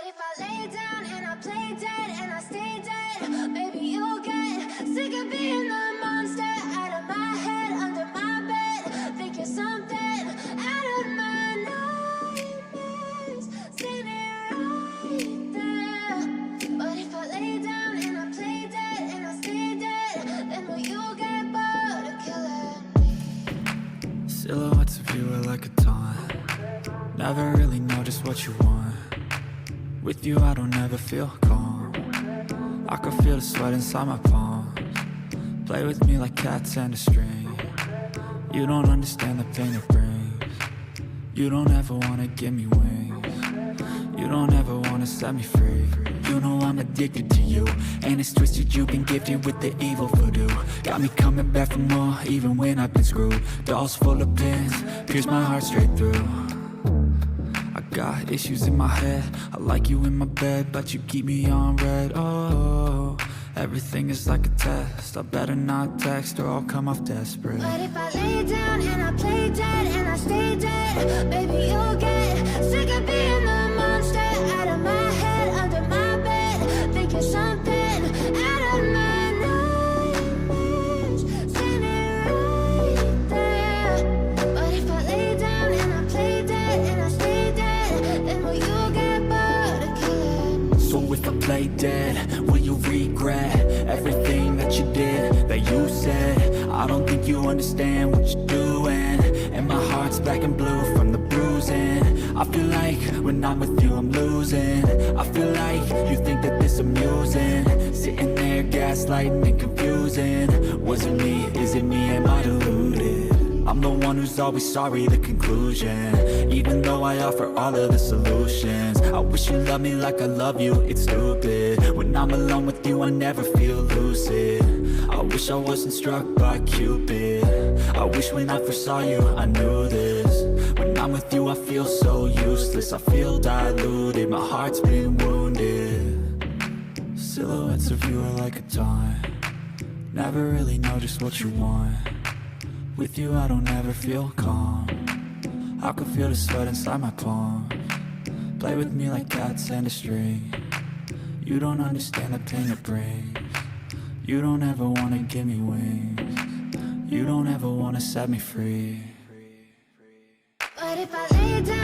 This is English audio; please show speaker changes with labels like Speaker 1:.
Speaker 1: But if I lay down and I play dead and I stay dead, maybe you'll get sick of being the monster out of my head, under my bed. Think you're something out of my nightmares, standing right there. But if I lay down and I play dead and I stay dead, then will you get bored of killing me?
Speaker 2: Silhouettes of you are like a taunt. Never really know just what you want. With you I don't ever feel calm. I can feel the sweat inside my palms. Play with me like cats and a string. You don't understand the pain it brings. You don't ever wanna give me wings. You don't ever wanna set me free. You know I'm addicted to you, and it's twisted, you've been gifted with the evil voodoo. Got me coming back for more, even when I've been screwed. Dolls full of pins, pierce my heart straight through. I got issues in my head, I like you in my bed, but you keep me on red. Oh, everything is like a test, I better not text or I'll come off desperate.
Speaker 1: But if I lay down and I play dead and I stay dead, maybe you'll get sick of being the monster out of my head, under my bed. Think you're something out of my nightmares, standing right there. But if I lay down and I play dead and I stay dead, then will you get bored of killing me?
Speaker 2: So if I play dead, will you regret everything that you did, that you said? I don't think you understand what you're doing, and my heart's black and blue from the bruising. I feel like when I'm with you I'm losing. I feel like you think that this amusing, sitting there gaslighting and confusing. Was it me? Is it me? Am I deluded? I'm the one who's always sorry, the conclusion. Even though I offer all of the solutions, I wish you loved me like I love you, it's stupid. When I'm alone with you I never feel lucid. I wish I wasn't struck by Cupid. I wish when I first saw you I knew this. When I'm with you I feel so useless, I feel diluted, my heart's been wounded. Silhouettes of you are like a taunt. Never really know just what you want. With you I don't ever feel calm. I can feel the sweat inside my palms. Play with me like cats and a string. You don't understand the pain it brings. You don't ever wanna give me wings. You don't ever wanna set me free.
Speaker 1: But if I lay down